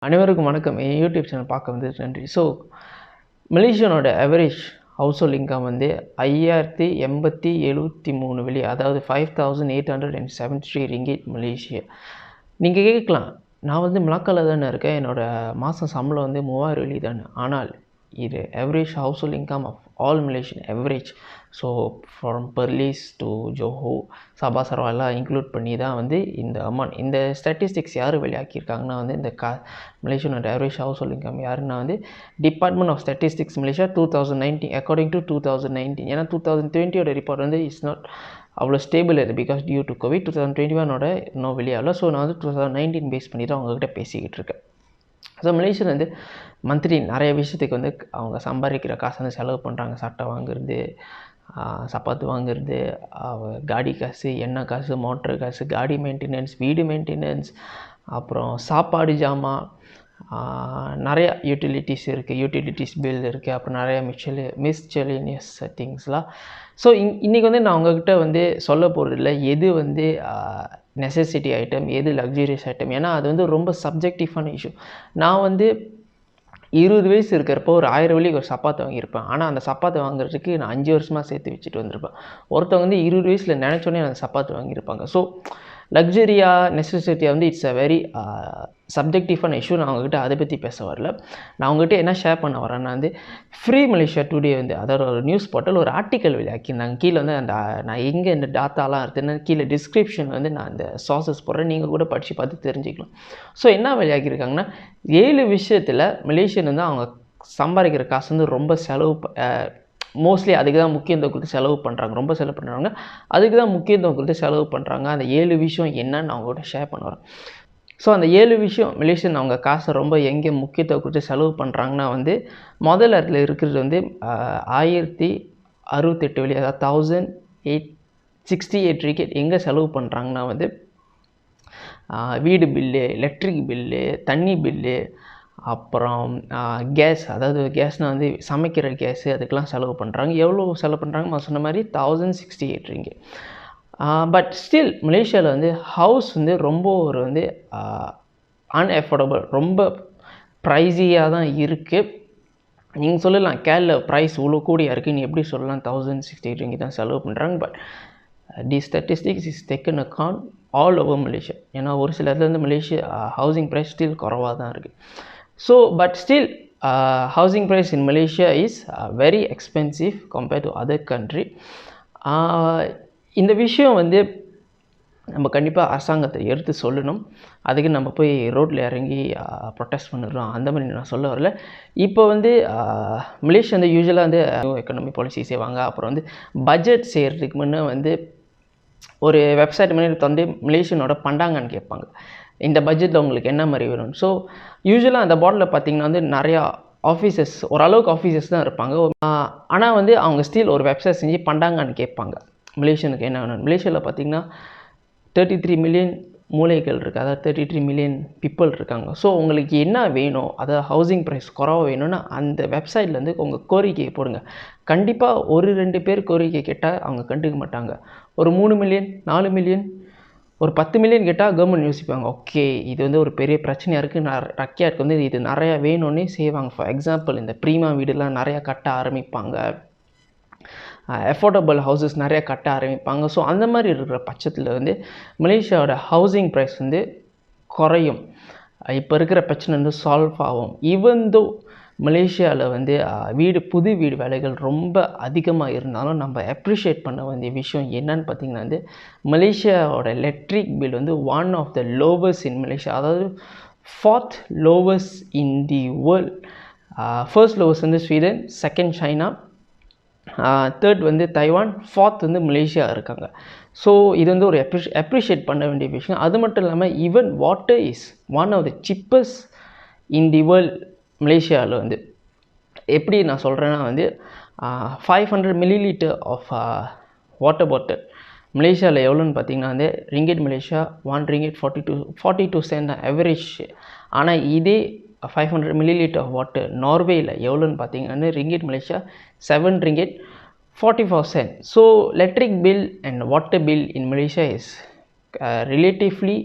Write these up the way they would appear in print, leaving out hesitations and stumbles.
அனைவருக்கும் வணக்கம். என் YouTube channel பார்க்க வந்து நன்றி. ஸோ மலேசியனோட ஆவரேஜ் ஹவுஸ் ஹோல்ட் இன்கம் வந்து 5873 வெளி, அதாவது 5873 ரிங்கிட் மலேசியா. நீங்கள் கேட்கலாம், நான் வந்து மலாக்காவில் தானே இருக்கேன், என்னோடய மாதம் சம்பளம் வந்து 3000 வெளி தானே. ஆனால் இது average household income of all Malaysian average. So from Perlis to Johor, Sabah Sarawak எல்லாம் இன்க்ளூட் பண்ணி தான் வந்து இந்த அமௌண்ட். இந்த ஸ்டாட்டிஸ்டிக்ஸ் யார் வெளியாக்கியிருக்காங்கன்னா வந்து இந்த மலேசியனோட ஆவரேஜ் ஹவுஸ் ஹோல்ட் இன்கம் யாருன்னா வந்து department of statistics Malaysia 2019, according to 2019. ஏன்னா 2020 ரிப்போர்ட் வந்து இட்ஸ் நாட் அவ்வளோ ஸ்டேபிள் அது, பிகாஸ் டியூ டு கோவிட். 2021 இன்னும் வெளியாகல. ஸோ நான் வந்து 2019 பேஸ் பண்ணி தான் அவங்கக்கிட்ட பேசிக்கிட்டு இருக்கேன். ஸோ மலேசியன் வந்து மந்த்லி நிறைய விஷயத்துக்கு வந்து அவங்க சம்பாதிக்கிற காசு வந்து செலவு பண்ணுறாங்க. சட்டை வாங்குறது, சப்பாத்து வாங்குறது, காடி காசு, எண்ணெய் காசு, மோட்ரு காசு, காடி மெயின்டெனன்ஸ், வீடு மெயின்டெனன்ஸ், அப்புறம் சாப்பாடு ஜாமான், நிறையா யூட்டிலிட்டிஸ் இருக்குது, யூட்டிலிட்டிஸ் பில் இருக்குது, அப்புறம் நிறையா மிஸ்செலேனியஸ் திங்ஸ்லாம். ஸோ இன்றைக்கி வந்து நான் உங்கள்கிட்ட வந்து சொல்ல போகிறதில்ல எது வந்து நெசசிட்டி ஐட்டம், எது லக்ஸூரியஸ் ஐட்டம். ஏன்னா அது வந்து ரொம்ப சப்ஜெக்டிவான இஷ்யூ. நான் வந்து 20 வயசு இருக்கிறப்போ ஒரு 1000 வெள்ளிக்கு ஒரு சப்பாத்தை வாங்கியிருப்பேன். ஆனால் அந்த சப்பாத்தை வாங்குறதுக்கு நான் 5 வருஷமாக சேர்த்து வச்சுட்டு வந்திருப்பேன். ஒருத்தவங்க வந்து 20 வயசில் நினச்சோன்னே அந்த சப்பாத்து வாங்கியிருப்பாங்க. ஸோ லக்ஸரியா நெசசிட்டியாக வந்து இட்ஸ் அ வெரி சப்ஜெக்டிவான இஷ்யூ. நான் அவங்ககிட்ட அதை பற்றி பேச வரல. நான் அவங்ககிட்ட என்ன ஷேர் பண்ண வரேன்னா வந்து ஃப்ரீ மலேசியா டுடே வந்து, அதாவது ஒரு நியூஸ் போர்ட்டல் ஒரு ஆர்டிக்கல் வெளியாக்கியிருந்தாங்க. கீழே வந்து அந்த நான் எங்கே இந்த டாட்டாலாம் இருக்குதுன்னு கீழே டிஸ்கிரிப்ஷன் வந்து நான் அந்த சோர்சஸ் போடுறேன், நீங்கள் கூட படித்து பார்த்து தெரிஞ்சுக்கலாம். ஸோ என்ன வெளியாக்கியிருக்காங்கன்னா 7 விஷயத்தில் மலேசியன் வந்து அவங்க சம்பாதிக்கிற காசு வந்து ரொம்ப செலவு, மோஸ்ட்லி அதுக்கு தான் முக்கியத்துவம் கொடுத்து செலவு பண்ணுறாங்க. ரொம்ப செலவு பண்ணுறாங்க, அதுக்கு தான் முக்கியத்துவம் கொடுத்து செலவு பண்ணுறாங்க. அந்த 7 விஷயம் என்னன்னு அவங்க கூட ஷேர் பண்ண வரேன். ஸோ அந்த 7 விஷயம் மலேசியன் அவங்க காசை ரொம்ப எங்கே முக்கியத்துவம் கொடுத்து செலவு பண்ணுறாங்கன்னா வந்து முதல் இடத்துல இருக்கிறது வந்து 1068 வெளி, அதாவது 1868 ரிக்கெட் எங்கே செலவு பண்ணுறாங்கன்னா வந்து வீடு பில்லு, எலக்ட்ரிக் பில்லு, தண்ணி பில்லு, அப்புறம் கேஸ், அதாவது கேஸ்னால் வந்து சமைக்கிற கேஸு, அதுக்கெலாம் செலவு பண்ணுறாங்க. எவ்வளோ செலவு பண்ணுறாங்க? நான் சொன்ன மாதிரி 1068 ரிங்கிட். பட் ஸ்டில் மலேசியாவில் வந்து ஹவுஸ் வந்து ரொம்ப ஒரு வந்து அன்அஃபோர்டபுள், ரொம்ப ப்ரைஸியாக தான் இருக்குது. நீங்கள் சொல்லலாம் கேரளா ப்ரைஸ் இவ்வளோ கூடியாக இருக்குது, நீ எப்படி சொல்லலாம் 1068 ரிங்கிட் தான் செலவு பண்ணுறாங்க. But the statistics is taken account all over Malaysia. ஏன்னா ஒரு சில இடத்துல வந்து மலேசியா ஹவுசிங் ப்ரைஸ் ஸ்டில் குறவாக தான் இருக்குது. So but still housing price in Malaysia is very expensive compared to other country. இந்த விஷயம் வந்து நம்ம கண்டிப்பாக அரசாங்கத்தை எடுத்து சொல்லணும். அதுக்கு நம்ம போய் ரோட்டில் இறங்கி ப்ரொட்டஸ்ட் பண்ணிடுறோம், அந்த மாதிரி நான் சொல்ல வரல. இப்போ வந்து மலேசியா வந்து யூஸ்வலாக வந்து எக்கனாமி பாலிசி செய்வாங்க. அப்புறம் வந்து பட்ஜெட் செய்கிறதுக்கு முன்னே வந்து ஒரு வெப்சைட் மாதிரி வந்து மலேசியனோட பண்டாங்கன்னு கேட்பாங்க, இந்த பட்ஜெட்டில் உங்களுக்கு என்ன மாதிரி வேணும். ஸோ யூஸ்வலாக அந்த பாட்டில் பார்த்திங்கன்னா வந்து நிறையா ஆஃபீஸர்ஸ், ஓரளவுக்கு ஆஃபீஸர்ஸ் தான் இருப்பாங்க. ஆனால் வந்து அவங்க ஸ்டில் ஒரு வெப்சைட் செஞ்சு பண்டாங்கன்னு கேட்பாங்க மலேசியனுக்கு என்ன வேணும். மலேசியாவில் பார்த்திங்கன்னா 33 மில்லியன் மூலைகள் இருக்குது, அதாவது 33 மில்லியன் பீப்புள் இருக்காங்க. ஸோ உங்களுக்கு என்ன வேணும், அதாவது ஹவுசிங் ப்ரைஸ் குறவாக வேணும்னா அந்த வெப்சைட்லேருந்து உங்கள் கோரிக்கையை போடுங்க. கண்டிப்பாக 1-2 பேர் கோரிக்கை கேட்டால் அவங்க கண்டுக்க மாட்டாங்க. ஒரு 3 மில்லியன் 4 மில்லியன் ஒரு 10 மில்லியன் கேட்டால் கவர்மெண்ட் யோசிப்பாங்க, ஓகே இது வந்து ஒரு பெரிய பிரச்சனையாக இருக்குது, ரக்கியாருக்கு வந்து இது நிறையா வேணும்னே செய்வாங்க. ஃபார் எக்ஸாம்பிள் இந்த ப்ரீமா வீடுலாம் நிறையா கட்ட ஆரம்பிப்பாங்க, அஃபோர்டபுள் ஹவுசஸ் நிறையா கட்ட ஆரம்பிப்பாங்க. ஸோ அந்த மாதிரி இருக்கிற பட்சத்தில் வந்து மலேசியாவோட ஹவுசிங் ப்ரைஸ் வந்து குறையும். இப்போ இருக்கிற பிரச்சனை வந்து சால்வ் ஆகும். ஈவன் தோ மலேசியாவில் வந்து புது வீடு வேலைகள் ரொம்ப அதிகமாக இருந்தாலும் நம்ம அப்ரிஷியேட் பண்ண வேண்டிய விஷயம் என்னன்னு பார்த்திங்கன்னா வந்து மலேசியாவோட எலக்ட்ரிக் பில் வந்து one of the lowest in Malaysia, அதாவது 4th lowest in the world. First lowest வந்து ஸ்வீடன், செகண்ட் சைனா, தேர்ட் வந்து தைவான், 4th வந்து மலேசியா இருக்காங்க. ஸோ இது வந்து ஒரு அப்ரிஷியேட் பண்ண வேண்டிய விஷயம். அது மட்டும் இல்லாமல் even water is one of the cheapest in the world. மலேசியாவில் வந்து எப்படி நான் சொல்கிறேன்னா வந்து 500 மில்லிலிட்டர் ஆஃப் வாட்டர் பாட்டில் மலேசியாவில் எவ்வளோன்னு பார்த்தீங்கன்னா வந்து ringgit Malaysia 1 ringgit 42 cent average. ஆனால் இதே 500 மில்லிலிட்டர் ஆஃப் வாட்டர் நார்வேயில் எவ்வளோன்னு பார்த்தீங்கன்னா ringgit Malaysia 7 ringgit 44 cent. So electric bill and water bill in Malaysia is relatively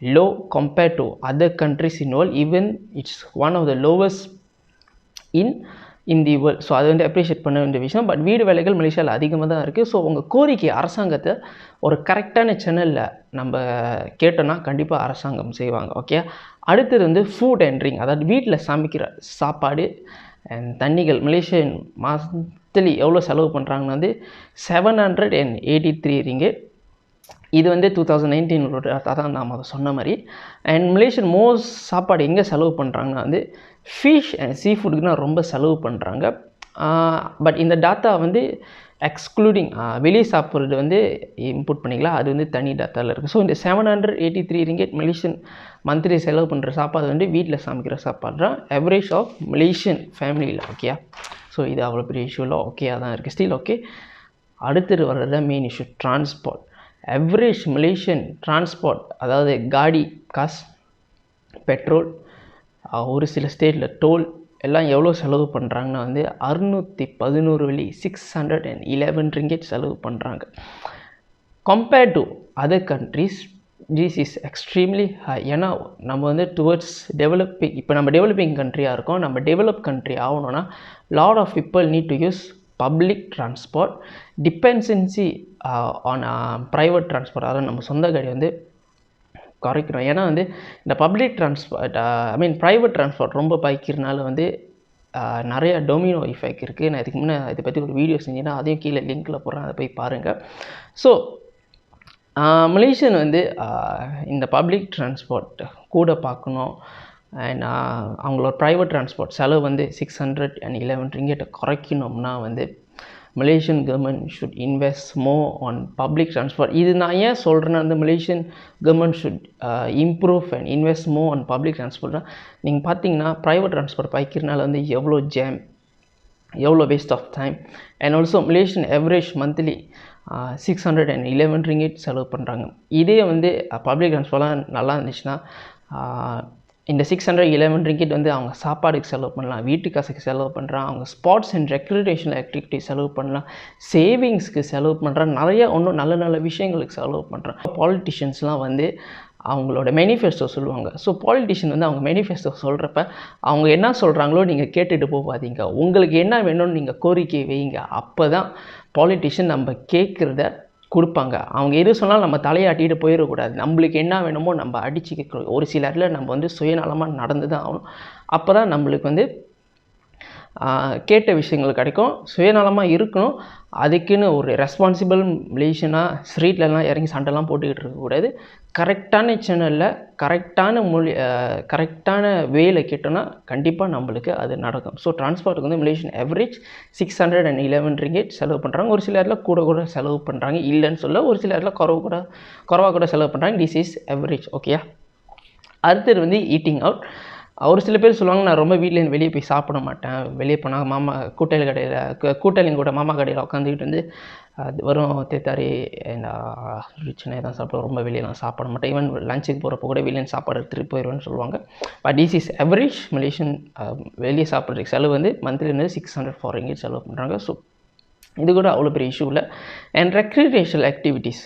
low compared to other countries involved. Even it's one of the lowest in the world. So அது வந்து appreciate பண்ண வேண்டிய விஷயம். But வீடு வேலைகள் மலேசியாவில் அதிகமாக தான் இருக்குது. ஸோ உங்கள் கோரிக்கை அரசாங்கத்தை ஒரு கரெக்டான சேனலில் நம்ம கேட்டோன்னா கண்டிப்பாக அரசாங்கம் செய்வாங்க. ஓகே, அடுத்தது வந்து ஃபுட் அண்ட் ட்ரிங்க், அதாவது வீட்டில் சமைக்கிற சாப்பாடு அண்ட் தண்ணிகள். மலேசியன் மந்த்லி எவ்வளோ செலவு பண்ணுறாங்கன்னு வந்து 783 ரிங்கெட். இது வந்து 2019 அதான் நாம் அதை சொன்ன மாதிரி. அண்ட் மலேசியன் மோஸ்ட் சாப்பாடு எங்கே செலவு பண்ணுறாங்கன்னா வந்து ஃபிஷ் அண்ட் சீ ஃபுட்டுக்குனா ரொம்ப செலவு பண்ணுறாங்க. பட் இந்த டாட்டா வந்து எக்ஸ்க்ளூடிங் வெளியே சாப்பிட்றது வந்து இன்புட் பண்ணிக்கலாம், அது வந்து தனி டாட்டாவில் இருக்குது. ஸோ இந்த 783 ரிங்கெட் மலேசியன் மந்த்லி செலவு பண்ணுற சாப்பாடு வந்து வீட்டில் சமைக்கிற சாப்பாடு தான் எவரேஜ் ஆஃப் மலேசியன் ஃபேமிலியில். ஓகே, ஸோ இது அவ்வளோ பெரிய இஷ்யூவில் ஓகேயாக தான் இருக்குது ஸ்டில். ஓகே, அடுத்தது வர்றது main issue transport. Average Malaysian transport, அதாவது காடி காசு, பெட்ரோல், ஒரு சில ஸ்டேட்டில் டோல் எல்லாம் எவ்வளோ செலவு பண்ணுறாங்கன்னா வந்து 611 வெள்ளி 611 ரிங்கெட் செலவு பண்ணுறாங்க. Compared to other countries this is extremely high. ஏன்னா நம்ம வந்து டுவர்ட்ஸ் டெவலப்பிங், இப்போ நம்ம டெவலப்பிங் கண்ட்ரியாக இருக்கோம். நம்ம டெவலப் கண்ட்ரி ஆகணும்னா lot of people need to use public transport. Dependency on private transport, அதாவது நம்ம சொந்த காடி வந்து குறைக்கிறோம். ஏன்னா வந்து இந்த பப்ளிக் டிரான்ஸ்போர்ட் ப்ரைவேட் டிரான்ஸ்போர்ட் ரொம்ப பாய்க்கிறதுனால வந்து நிறைய டொமினோ எஃபெக்ட் இருக்குது. நான் இதுக்கு முன்னே இதை பற்றி ஒரு வீடியோ செஞ்சேன்னா அதையும் கீழே லிங்க்கில் போடுறேன், அதை போய் பாருங்கள். ஸோ மலேசியன் வந்து இந்த பப்ளிக் டிரான்ஸ்போர்ட் கூட பார்க்கணும். அண்ட் அவங்களோட ப்ரைவேட் டிரான்ஸ்போர்ட் செலவு வந்து 611 ரிங்கெட்டை குறைக்கணும்னா வந்து Malaysian government should invest more on public transport. இது நான் ஏன் சொல்கிறேன்னா வந்து Malaysian government should improve and invest more on public டிரான்ஸ்போர்ட்னா, நீங்கள் பார்த்தீங்கன்னா ப்ரைவேட் டிரான்ஸ்போர்ட் பாய்க்கிறதுனால வந்து எவ்வளோ ஜாம், எவ்வளோ waste of time. And also Malaysian average monthly 611 ringgit செலவு பண்ணுறாங்க. இதே வந்து பப்ளிக் டிரான்ஸ்போர்ட்லாம் நல்லா இருந்துச்சுன்னா இந்த 611 ரிங்கெட் வந்து அவங்க சாப்பாடுக்கு செலவு பண்ணலாம், வீட்டு காசுக்கு செலவு பண்ணுறான், அவங்க ஸ்போர்ட்ஸ் அண்ட் ரெக்ரியேஷனல் ஆக்டிவிட்டி செலவு பண்ணலாம், சேவிங்ஸ்க்கு செலவு பண்ணுறான், நிறைய இன்னும் நல்ல நல்ல விஷயங்களுக்கு செலவு பண்ணுறான். பாலிட்டிஷியன்ஸ்லாம் வந்து அவங்களோட மேனிஃபெஸ்டோ சொல்லுவாங்க. ஸோ பாலிட்டிஷியன் வந்து அவங்க மேனிஃபெஸ்டோ சொல்கிறப்ப அவங்க என்ன சொல்கிறாங்களோ நீங்கள் கேட்டுட்டு போகாதீங்க, உங்களுக்கு என்ன வேணும்னு நீங்கள் கோரிக்கை வைங்க. அப்போ தான் பாலிட்டிஷியன் நம்ம கேட்குறத கொடுப்பாங்க. அவங்க எது சொன்னாலும் நம்ம தலையாட்டிட்டு போயிடக்கூடாது. நம்மளுக்கு என்ன வேணுமோ நம்ம அடிச்சு கேட்கணும். ஒரு சில இடத்துல நம்ம வந்து சுயநலமாக நடந்து தான் ஆகணும். அப்போ தான் நம்மளுக்கு வந்து கேட்ட விஷயங்கள் கிடைக்கும். சுயநலமாக இருக்கணும். அதுக்குன்னு ஒரு ரெஸ்பான்சிபிள் மலேசியனாக ஸ்ட்ரீட்லலாம் இறங்கி சண்டைலாம் போட்டுக்கிட்டு இருக்கக்கூடாது. கரெக்டான சேனலில் கரெக்டான வேலை கேட்டோன்னா கண்டிப்பாக நம்மளுக்கு அது நடக்கும். ஸோ டிரான்ஸ்போர்ட்டுக்கு வந்து மலேசியன் எவரேஜ் 611 ரிங்கெட் செலவு பண்ணுறாங்க. ஒரு சில இடத்துல கூட செலவு பண்ணுறாங்க, இல்லைன்னு சொல்ல. ஒரு சில இடத்துல குறைவாக கூட செலவு பண்ணுறாங்க. This is average. ஓகே, அடுத்தது வந்து ஈட்டிங் அவுட். ஒரு சில பேர் சொல்லுவாங்க, நான் ரொம்ப வீட்டிலேருந்து வெளியே போய் சாப்பிட மாட்டேன், வெளியே போனால் மாமா கூட்டாளிங்க கூட மாமா கடையில் உட்காந்துக்கிட்டு வந்து வரும் தேத்தாரி ரிச்சனை தான் சாப்பிடுவோம், ரொம்ப வெளியெலாம் சாப்பிட மாட்டேன், ஈவன் லஞ்சுக்கு போகிறப்போ கூட வெளியே சாப்பாடு எடுத்துகிட்டு போயிடுவேன்னு சொல்லுவாங்க. But this is average Malaysian வெளியே சாப்பிட்றதுக்கு செலவு வந்து மந்த்லி வந்து 604 ரிங்கெட் செலவு பண்ணுறாங்க. ஸோ இது கூட அவ்வளோ பெரிய இஷ்யூ இல்லை. And recreational activities,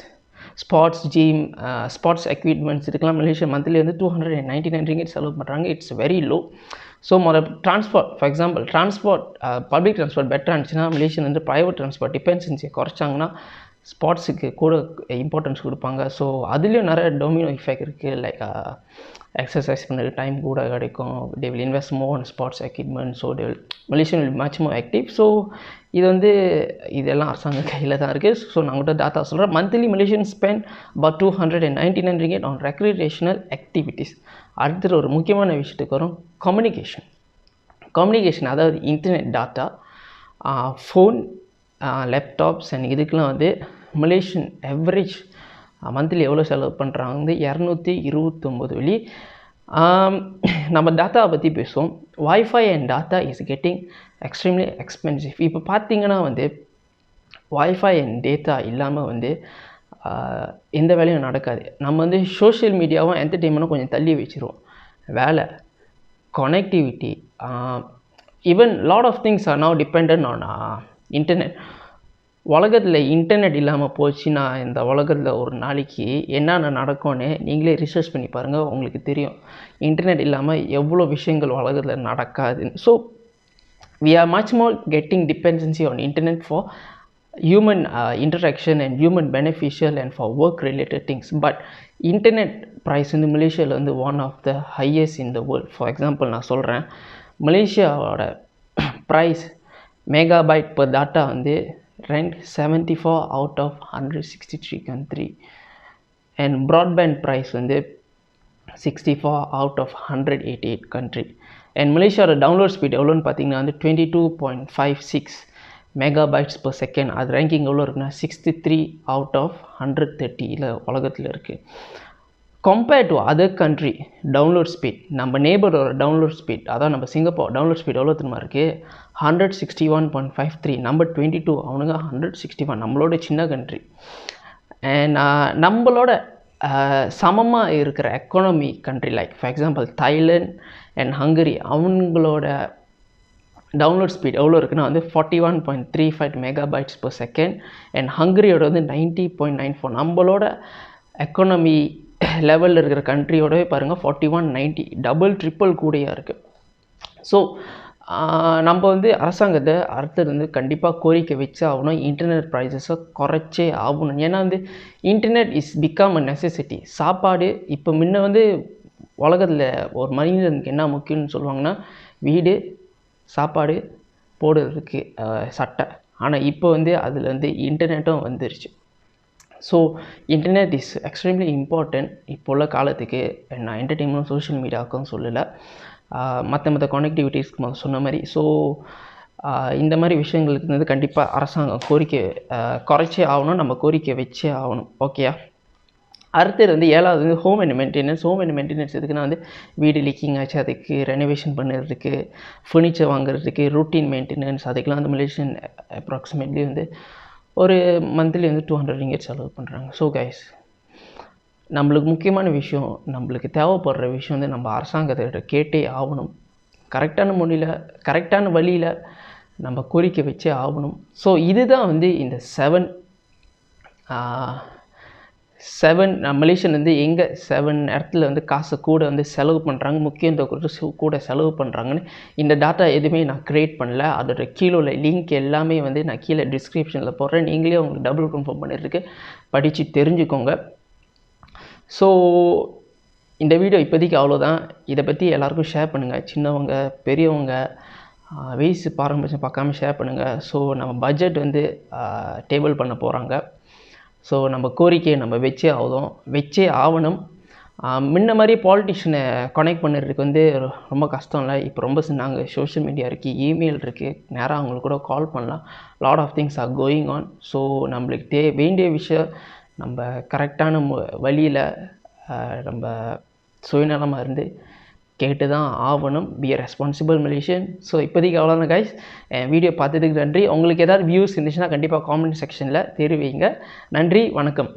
sports, gym, sports equipments இதுக்கெல்லாம் மலேசியா மந்த்லி வந்து 299 ரிங்கெட் செலவு பண்ணுறாங்க. It's very low. So transport, for example public transport பெட்டராக இருந்துச்சுன்னா மலேசியன் வந்து ப்ரைவேட் ட்ரான்ஸ்போர்ட் டிபெண்டன்சியை குறைச்சாங்கன்னா ஸ்போர்ட்ஸுக்கு கூட இம்பார்ட்டன்ஸ் கொடுப்பாங்க. ஸோ அதுலேயும் நிறைய டொமினோ எஃபெக்ட் இருக்குது. லைக் எக்ஸசைஸ் பண்ணுறது டைம் கூட கிடைக்கும். They will invest more on sports equipment. So they will Malaysian will much more active. So இது வந்து இதெல்லாம் அரசாங்க கையில் தான் இருக்குது. ஸோ நான் உங்கள்கிட்ட டாட்டா சொல்கிறேன். Monthly Malaysian spend about 299 ringgit on recreational activities. அடுத்தது ஒரு முக்கியமான விஷயத்துக்கு வரும், கம்யூனிகேஷன், அதாவது internet tata, phone, laptops and இதுக்கெலாம் வந்து மலேசியன் எவரேஜ் மந்த்லி எவ்வளோ செலவு பண்ணுறாங்க வந்து 229 வெள்ளி. நம்ம டாட்டாவை பற்றி பேசுவோம். Wifi and tata is getting extremely expensive. இப்போ பார்த்தீங்கன்னா வந்து வைஃபை அண்ட் டேட்டா இல்லாமல் வந்து எந்த வேலையும் நடக்காது. நம்ம வந்து சோஷியல் மீடியாவும் என்டர்டெயின்மெண்ட்டும் கொஞ்சம் தள்ளி வச்சுருவோம். வேலை, connectivity, even lot of things are now dependent on internet. உலகத்தில் இன்டர்நெட் இல்லாமல் போச்சுன்னா இந்த உலகத்தில் ஒரு நாளைக்கு என்னென்ன நடக்கும்னு நீங்களே ரிசர்ச் பண்ணி பாருங்கள், உங்களுக்கு தெரியும். இன்டர்நெட் இல்லாமல் எவ்வளோ விஷயங்கள் உலகத்தில் நடக்காதுன்னு. So we are much more getting dependency on internet for human interaction and human beneficial and for work related things. But internet price in Malaysia is one of the highest in the world. For example, நான் சொல்கிறேன், மலேசியாவோட price megabyte per data வந்து ranked 74 out of 163 country, and broadband price வந்து 64 out of 188 country. And Malaysia download speed எவ்வளோன்னு பார்த்தீங்கன்னா வந்து 22.56 megabytes per second. அது ranking எவ்வளோ இருக்குன்னா 63 out of 130 உலகத்தில் இருக்குது. Compared to other country download speed, நம்ம நேபரோட டவுன்லோட் ஸ்பீட், அதான் நம்ம சிங்கப்பூர் டவுன்லோட் ஸ்பீட் எவ்வளோ தெரியுமா இருக்குது? 161.53, நம்பர் 22, அவனுங்க 161, நம்மளோட சின்ன கண்ட்ரி. அண்ட் நம்மளோட சமமாக இருக்கிற economy country like for example Thailand and hungry, அவங்களோட டவுன்லோட் ஸ்பீட் எவ்வளோ இருக்குன்னா வந்து 41.35 megabytes per second, அண்ட் ஹங்கரியோட வந்து 90.94. நம்மளோட எக்கானமி லெவலில் இருக்கிற கண்ட்ரியோடவே பாருங்கள் 4190, டபுள் ட்ரிப்பிள் கூடியாக இருக்குது. ஸோ நம்ம வந்து அரசாங்கத்தை அடுத்தது வந்து கண்டிப்பாக கோரிக்கை வச்சு ஆகணும், இன்டர்நெட் ப்ரைஸஸை குறைச்சே ஆகணும். ஏன்னா வந்து internet is become a necessity. சாப்பாடு இப்போ முன்ன வந்து உலகத்தில் ஒரு மனிதனுக்கு என்ன முக்கியம்னு சொல்லுவாங்கன்னா வீடு, சாப்பாடு, போடுறதுக்கு சட்டை. ஆனால் இப்போ வந்து அதில் வந்து இன்டர்நெட்டும் வந்துருச்சு. So internet is extremely important இப்போ உள்ள காலத்துக்கு. நான் என்டர்டெயின்மெண்ட் சோஷியல் மீடியாவுக்கும் சொல்லலை, மற்ற கனெக்டிவிட்டிஸ்க்கு சொன்ன மாதிரி. ஸோ இந்த மாதிரி விஷயங்களுக்கு வந்து கண்டிப்பாக அரசாங்கம் கோரிக்கை குறைச்சே ஆகணும், நம்ம கோரிக்கை வச்சே ஆகணும். ஓகேயா? அடுத்தது வந்து 7வது வந்து home and maintenance. Home and maintenance எதுக்குன்னா வந்து வீடு லீக்கிங் ஆச்சு, அதுக்கு ரெனோவேஷன் பண்ணுறதுக்கு, ஃபர்னிச்சர் வாங்குறதுக்கு, ரூட்டீன் மெயின்டெனன்ஸ், அதுக்கெலாம் வந்து மலேசியன் அப்ராக்சிமேட்லி வந்து ஒரு மந்த்லி வந்து 200 ringgit செலவு பண்ணுறாங்க. ஸோ கைஸ், நம்மளுக்கு முக்கியமான விஷயம், நம்மளுக்கு தேவைப்படுற விஷயம் வந்து நம்ம அரசாங்கத்தை கேட்டே ஆகணும். கரெக்டான முறையில் கரெக்டான வழியில் நம்ம கோரிக்கை வச்சே ஆகணும். ஸோ இதுதான் வந்து இந்த 7 மலேசியன் வந்து எங்கே 7 இடத்துல வந்து காசு கூட வந்து செலவு பண்ணுறாங்க, முக்கியத்துவம் கொடுத்து கூட செலவு பண்ணுறாங்கன்னு இந்த டாட்டா எதுவுமே நான் க்ரியேட் பண்ணல. அதோட கீழே உள்ள லிங்க் எல்லாமே வந்து நான் கீழே டிஸ்கிரிப்ஷனில் போடுறேன், நீங்களே உங்களுக்கு டபுள் கன்ஃபார்ம் பண்ணிருக்கு படித்து தெரிஞ்சுக்கோங்க. ஸோ இந்த வீடியோ இப்போதைக்கு அவ்வளோதான். இதை பற்றி எல்லாருக்கும் ஷேர் பண்ணுங்கள், சின்னவங்க பெரியவங்க வயசு பாரம்பரியம் பார்க்காம ஷேர் பண்ணுங்கள். ஸோ நம்ம பட்ஜெட் வந்து டேபிள் பண்ண போகிறாங்க. ஸோ நம்ம கோரிக்கையை நம்ம வச்சே ஆகணும். முன்ன மாதிரி பாலிட்டிஷியனை கனெக்ட் பண்ணுறதுக்கு வந்து ரொம்ப கஷ்டம் இல்லை. இப்போ ரொம்ப நாங்கள் சோஷியல் மீடியா இருக்குது, இமெயில் இருக்குது, நேராக அவங்களுக்கு கூட கால் பண்ணலாம். Lot of things are going on. So நம்மளுக்கு வேண்டிய விஷயம் நம்ம கரெக்டான வழியில் நம்ம சுயநலமாக இருந்து கேட்டு தான் ஆகணும். Be a responsible Malaysian. So இப்போதைக்கு அவ்வளோதான் கைஸ். வீடியோ பார்த்ததுக்கு நன்றி. உங்களுக்கு ஏதாவது வியூஸ் இருந்துச்சுன்னா கண்டிப்பாக காமெண்ட் செக்ஷனில் தெரிவிங்க. நன்றி, வணக்கம்.